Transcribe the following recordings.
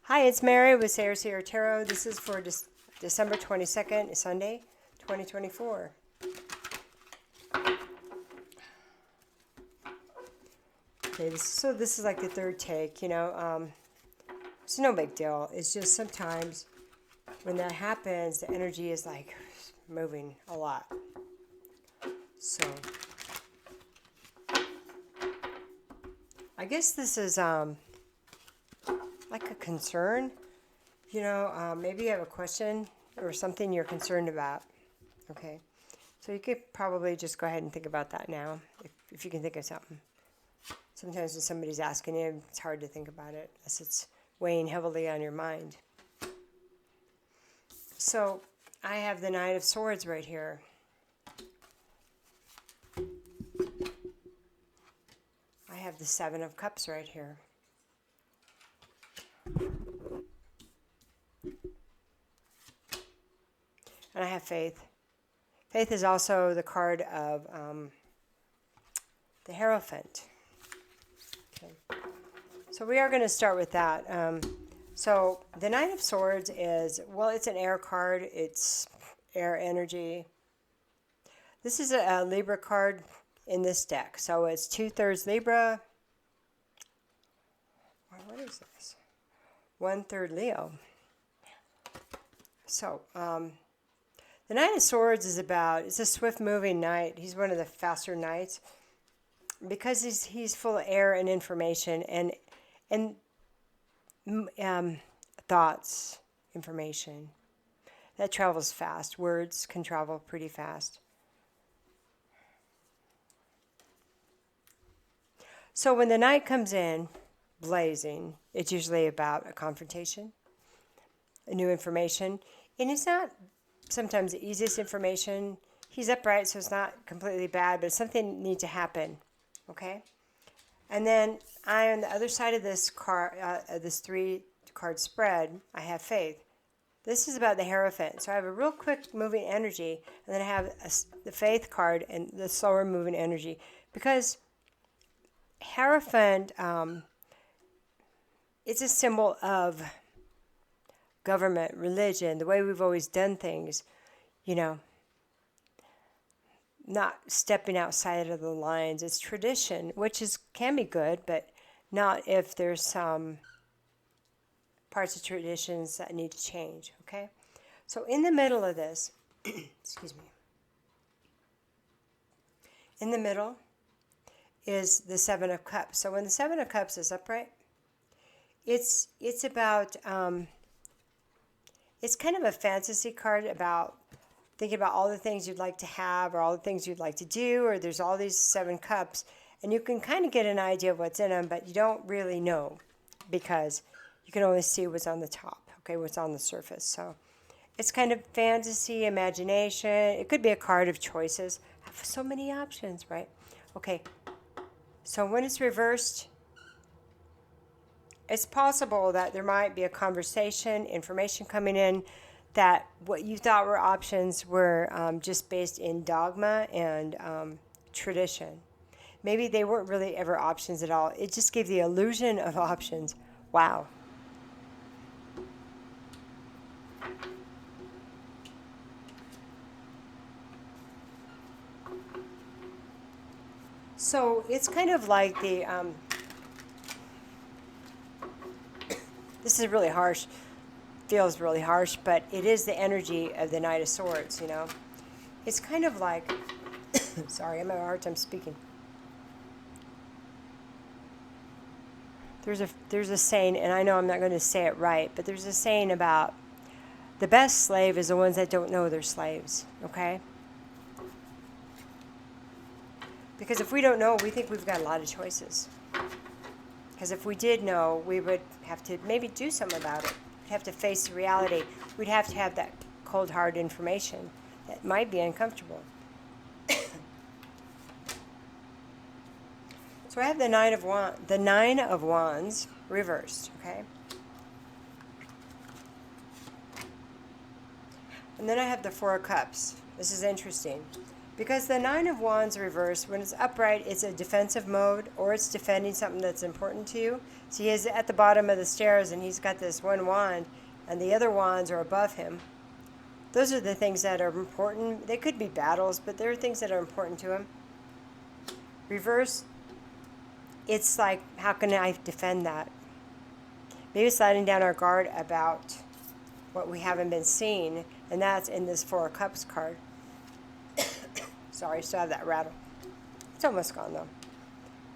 Hi, it's Mary with Sayre Tarot. This is for December 22nd, Sunday, 2024. Okay, this is like the third take, it's no big deal. It's just sometimes when that happens, the energy is like moving a lot. So, I guess this is like a concern. Maybe you have a question or something you're concerned about. Okay, so you could probably just go ahead and think about that now, if you can think of something. Sometimes when somebody's asking you, it's hard to think about it unless it's weighing heavily on your mind. So I have the Knight of Swords right here. I have the Seven of Cups right here. And I have Faith. Faith is also the card of the Hierophant. Okay. So we are going to start with that. So the Knight of Swords is, well, it's an air card. It's air energy. This is a Libra card in this deck. So it's 2/3 Libra. What is this? 1/3 Leo. So, the Knight of Swords is it's a swift-moving knight. He's one of the faster knights because he's full of air and information and thoughts, information that travels fast. Words can travel pretty fast. So when the knight comes in blazing, it's usually about a confrontation, a new information, and it's not sometimes the easiest information. He's upright, so it's not completely bad, but something needs to happen, okay? And then on the other side of this card, this 3-card spread, I have Faith. This is about the Hierophant. So I have a real quick moving energy, and then I have the Faith card and the slower moving energy. Because Hierophant, it's a symbol of government, religion, the way we've always done things, not stepping outside of the lines. It's tradition, which can be good, but not if there's some parts of traditions that need to change, okay? So in the middle of this, excuse me, in the middle is the Seven of Cups. So when the Seven of Cups is upright, it's about, it's kind of a fantasy card about thinking about all the things you'd like to have or all the things you'd like to do, or there's all these 7 cups, and you can kind of get an idea of what's in them, but you don't really know because you can only see what's on the top, okay, what's on the surface. So it's kind of fantasy, imagination. It could be a card of choices. I have so many options, right? Okay, so when it's reversed, it's possible that there might be a conversation, information coming in, that what you thought were options were just based in dogma and tradition. Maybe they weren't really ever options at all. It just gave the illusion of options. Wow. So it's kind of like the... this is really harsh. Feels really harsh, but it is the energy of the Knight of Swords, It's kind of like... sorry, I'm having a hard time speaking. There's a saying, and I know I'm not going to say it right, but there's a saying about the best slave is the ones that don't know they're slaves, okay? Because if we don't know, we think we've got a lot of choices. Because if we did know, we would have to maybe do something about it. We'd have to face the reality. We'd have to have that cold, hard information that might be uncomfortable. So I have the Nine of Wands reversed, okay? And then I have the Four of Cups. This is interesting. Because the Nine of Wands reversed, when it's upright, it's a defensive mode, or it's defending something that's important to you. So he is at the bottom of the stairs, and he's got this one wand, and the other wands are above him. Those are the things that are important. They could be battles, but they're things that are important to him. Reverse, it's like, how can I defend that? Maybe it's letting down our guard about what we haven't been seeing, and that's in this Four of Cups card. Sorry, still have that rattle. It's almost gone, though.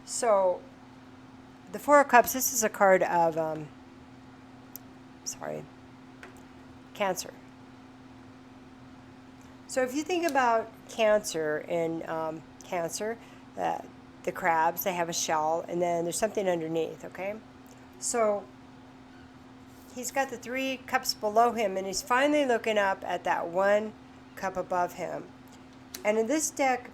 So, the Four of Cups, this is a card of, Cancer. So if you think about Cancer, in Cancer, the crabs, they have a shell, and then there's something underneath, okay? So he's got the 3 cups below him, and he's finally looking up at that 1 cup above him. And in this deck,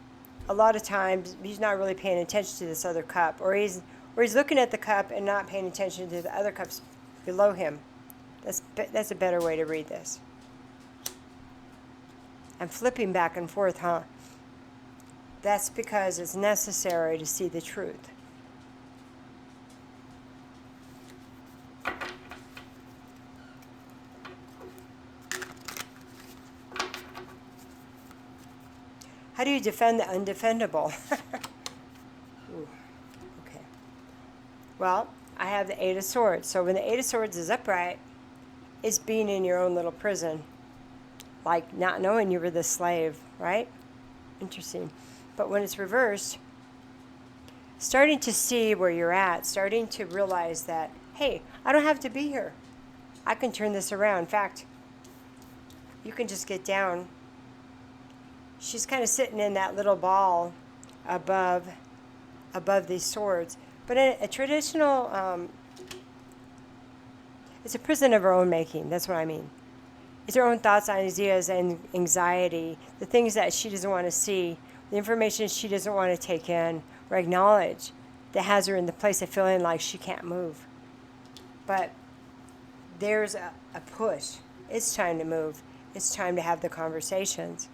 a lot of times, he's not really paying attention to this other cup, or he's looking at the cup and not paying attention to the other cups below him. That's a better way to read this. I'm flipping back and forth, huh? That's because it's necessary to see the truth. How do you defend the undefendable? Ooh, okay. Well, I have the 8 of Swords. So when the 8 of Swords is upright, it's being in your own little prison. Like not knowing you were the slave, right? Interesting. But when it's reversed, starting to see where you're at, starting to realize that, hey, I don't have to be here. I can turn this around. In fact, you can just get down. She's kind of sitting in that little ball above these swords. But in a traditional, it's a prison of her own making. That's what I mean. It's her own thoughts, ideas, and anxiety, the things that she doesn't want to see, the information she doesn't want to take in or acknowledge, that has her in the place of feeling like she can't move. But there's a push. It's time to move. It's time to have the conversations.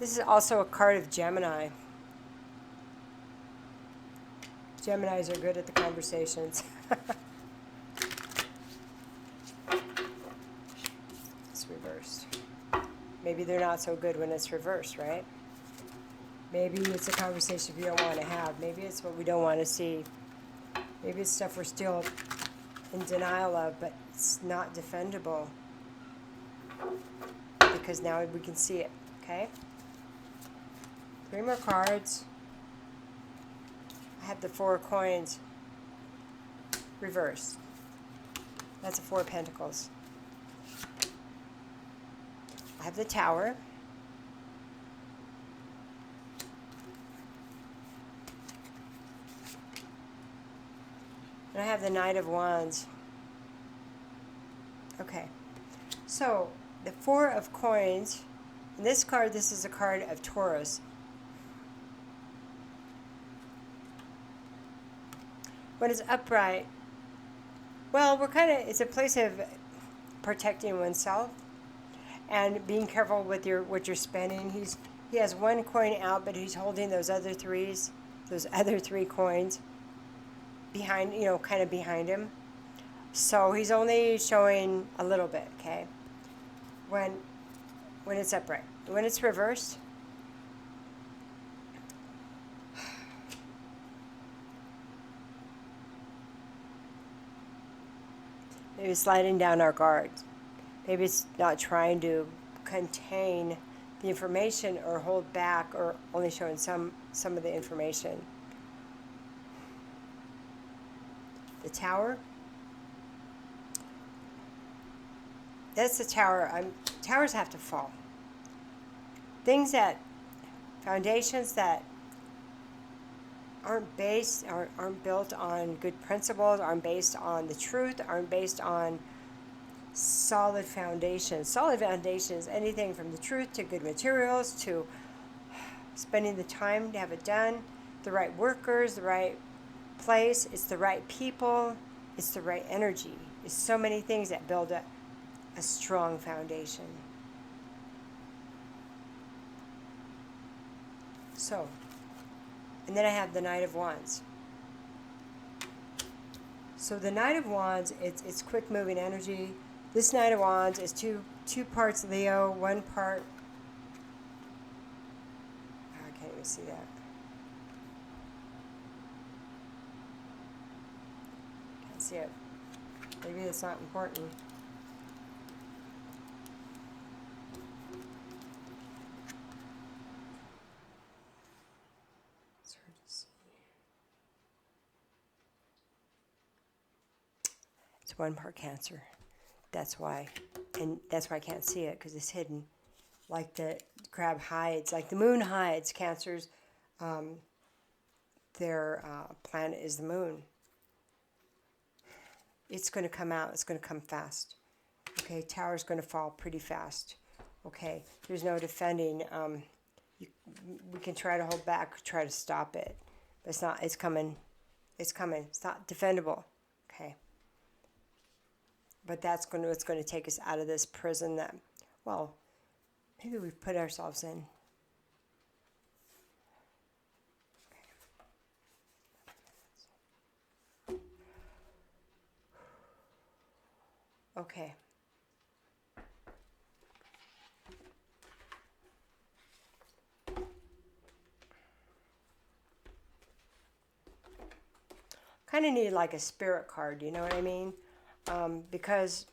This is also a card of Gemini. Geminis are good at the conversations. It's reversed. Maybe they're not so good when it's reversed, right? Maybe it's a conversation we don't want to have. Maybe it's what we don't want to see. Maybe it's stuff we're still in denial of, but it's not defendable. Because now we can see it, okay? 3 more cards. I have the 4 of Coins reversed. That's a 4 of Pentacles. I have the Tower. And I have the Knight of Wands. Okay. So, the 4 of Coins. In this card, this is a card of Taurus. When it's upright, well, it's a place of protecting oneself and being careful with what you're spending. He has 1 coin out, but he's holding those other 3 coins behind, kind of behind him. So he's only showing a little bit, okay? When it's upright. When it's reversed, maybe it's sliding down our guards. Maybe it's not trying to contain the information or hold back or only showing some of the information. The Tower. That's the Tower. Towers have to fall. Foundations that aren't built on good principles, aren't based on the truth, aren't based on solid foundations. Solid foundations, anything from the truth to good materials to spending the time to have it done, the right workers, the right place, it's the right people, it's the right energy. It's so many things that build up a strong foundation. So, and then I have the Knight of Wands. So the Knight of Wands, it's quick moving energy. This Knight of Wands is two parts Leo, one part. Oh, I can't even see that. Can't see it. Maybe it's not important. It's hard to see. It's one part Cancer. That's why. And that's why I can't see it, because it's hidden. Like the crab hides, like the moon hides. Cancer's, their planet is the moon. It's going to come out. It's going to come fast. Okay, tower's going to fall pretty fast. Okay, there's no defending. We can try to hold back, try to stop it. But it's not. It's coming. It's coming. It's not defendable. Okay. But that's going to, it's going to take us out of this prison that, well, maybe we've put ourselves in. Okay. Kind of need like a spirit card, you know what I mean? Because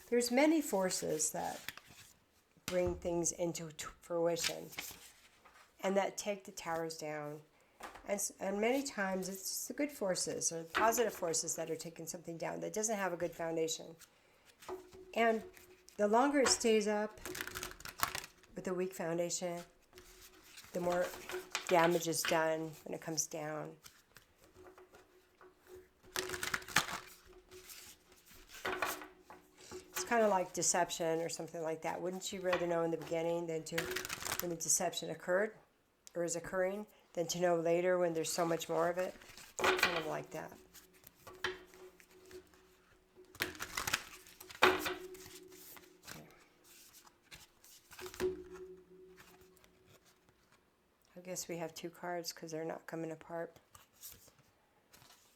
there's many forces that bring things into fruition and that take the towers down. And many times it's just the good forces or positive forces that are taking something down that doesn't have a good foundation. And the longer it stays up with a weak foundation, the more damage is done when it comes down. It's kind of like deception or something like that. Wouldn't you rather know in the beginning than to when the deception occurred or is occurring than to know later when there's so much more of it? Kind of like that. I guess we have two cards because they're not coming apart.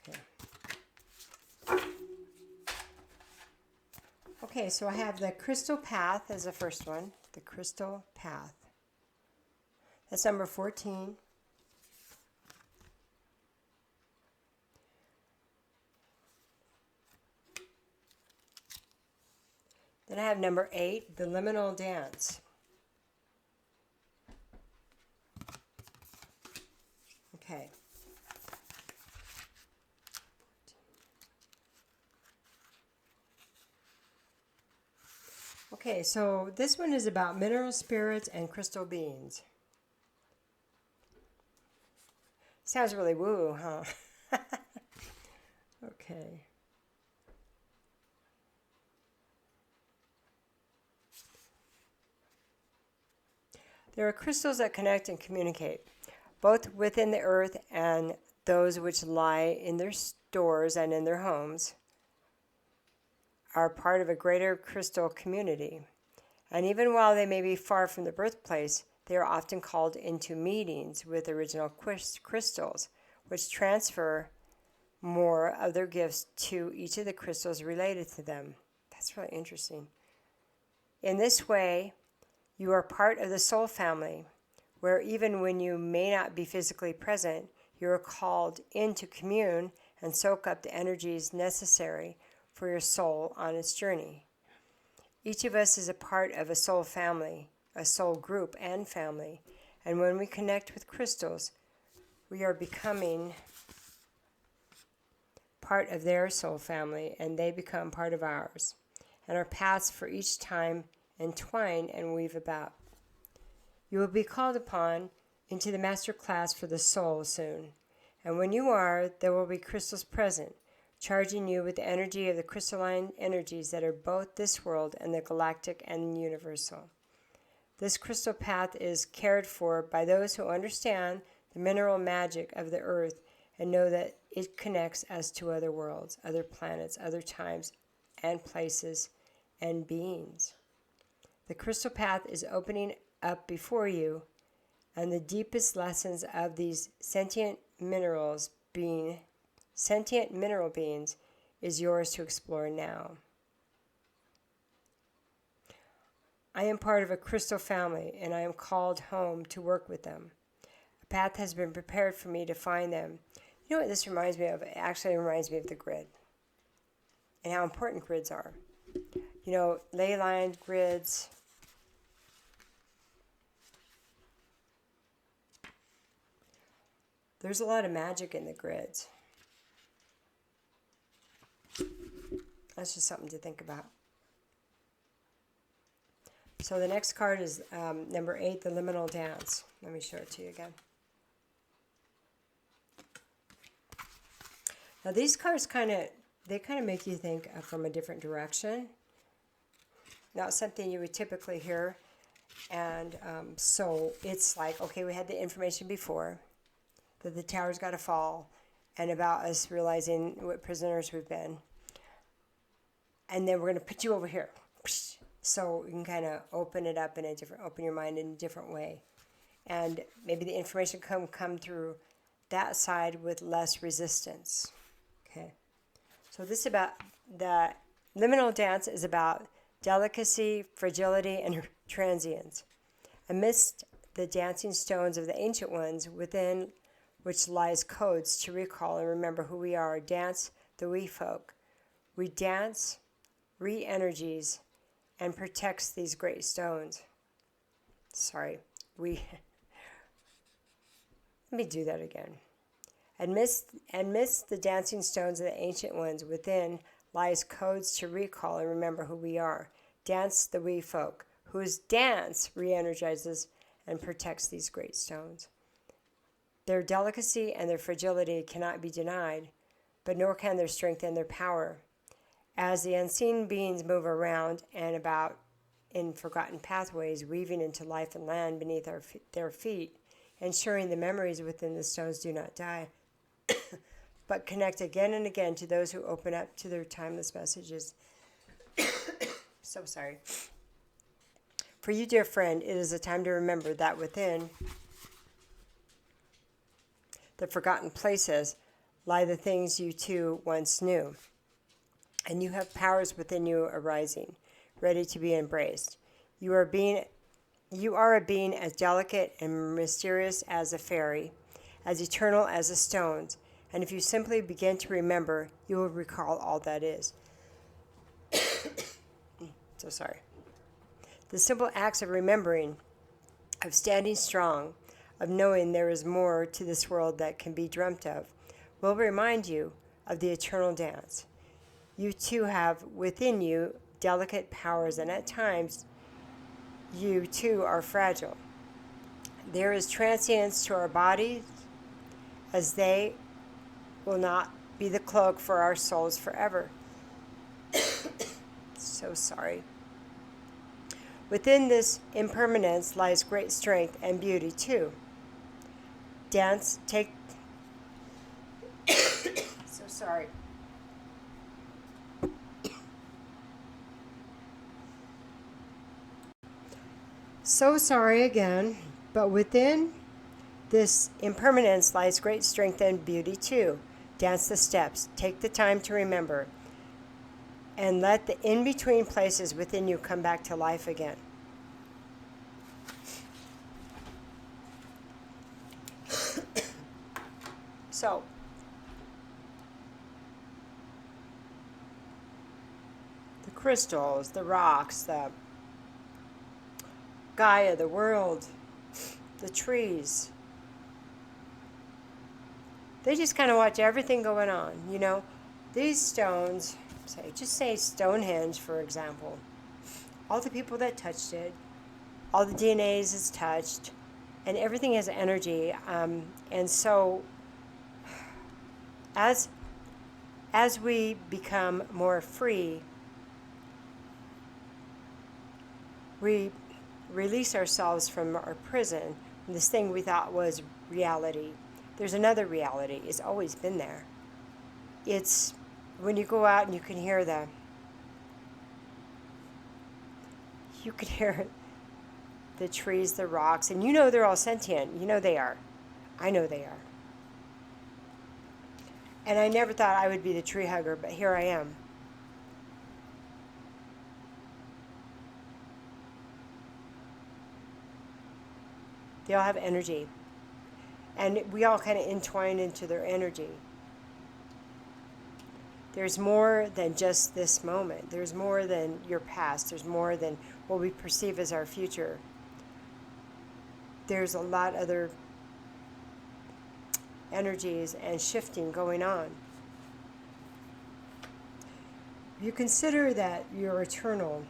Okay. Okay, so I have the Crystal Path as the first one. The Crystal Path. That's number 14. Then I have number 8, the Liminal Dance. Okay. Okay, so this one is about mineral spirits and crystal beings. Sounds really woo, huh? Okay. There are crystals that connect and communicate, both within the earth and those which lie in their stores and in their homes, are part of a greater crystal community. And even while they may be far from the birthplace, they are often called into meetings with original crystals, which transfer more of their gifts to each of the crystals related to them. That's really interesting. In this way, you are part of the soul family, where even when you may not be physically present, you are called in to commune and soak up the energies necessary for your soul on its journey. Each of us is a part of a soul family, a soul group and family, and when we connect with crystals, we are becoming part of their soul family, and they become part of ours, and our paths for each time entwine and weave about. You will be called upon into the master class for the soul soon, and when you are, there will be crystals present charging you with the energy of the crystalline energies that are both this world and the galactic and universal. This crystal path is cared for by those who understand the mineral magic of the earth and know that it connects us to other worlds, other planets, other times and places and beings. The crystal path is opening up before you, and the deepest lessons of these sentient mineral beings is yours to explore now. I am part of a crystal family, and I am called home to work with them. A path has been prepared for me to find them. You know what this reminds me of? It actually reminds me of the grid and how important grids are. You know, ley-lined grids. There's a lot of magic in the grids. That's just something to think about. So the next card is number 8, the liminal dance. Let me show it to you again. Now these cards kind of make you think from a different direction. Not something you would typically hear. And so it's like, okay, we had the information before that the tower's got to fall, and about us realizing what prisoners we've been. And then we're going to put you over here. So you can kind of open your mind in a different way. And maybe the information come through that side with less resistance. Okay. So this about the liminal dance is about delicacy, fragility, and transience. Amidst the dancing stones of the ancient ones, within which lies codes to recall and remember who we are, dance the we folk. We dance, re-energies, and protects these great stones. Let me do that again. Amidst the dancing stones of the ancient ones, within lies codes to recall and remember who we are. Dance the we folk, whose dance re-energizes and protects these great stones. Their delicacy and their fragility cannot be denied, but nor can their strength and their power. As the unseen beings move around and about in forgotten pathways, weaving into life and land beneath their feet, ensuring the memories within the stones do not die, but connect again and again to those who open up to their timeless messages. So sorry. For you, dear friend, it is a time to remember that within the forgotten places lie the things you too once knew. And you have powers within you arising, ready to be embraced. You are a being as delicate and mysterious as a fairy, as eternal as the stones. And if you simply begin to remember, you will recall all that is. So sorry. The simple acts of remembering, of standing strong, of knowing there is more to this world that can be dreamt of, will remind you of the eternal dance. You too have within you delicate powers, and at times you too are fragile. There is transience to our bodies, as they will not be the cloak for our souls forever. So sorry. Within this impermanence lies great strength and beauty too. So sorry. So sorry again, but within this impermanence lies great strength and beauty too. Dance the steps. Take the time to remember. And let the in-between places within you come back to life again. So, the crystals, the rocks, the Gaia, the world, the trees, they just kind of watch everything going on, you know. These stones, say Stonehenge, for example. All the people that touched it, all the DNAs is touched, and everything has energy. And so, as As we become more free, we release ourselves from our prison, from this thing we thought was reality. There's another reality. It's always been there. It's when you go out and you can hear the trees, the rocks, and you know they're all sentient. You know they are. I know they are. And I never thought I would be the tree hugger, but here I am. They all have energy. And we all kind of entwine into their energy. There's more than just this moment. There's more than your past. There's more than what we perceive as our future. There's a lot other energies and shifting going on. You consider that you're eternal,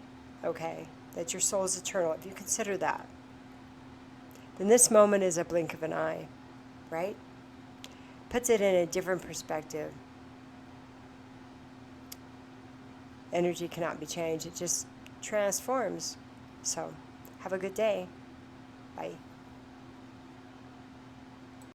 okay? That your soul is eternal. If you consider that, then this moment is a blink of an eye, right? Puts it in a different perspective. Energy cannot be changed. It just transforms. So, have a good day. Bye.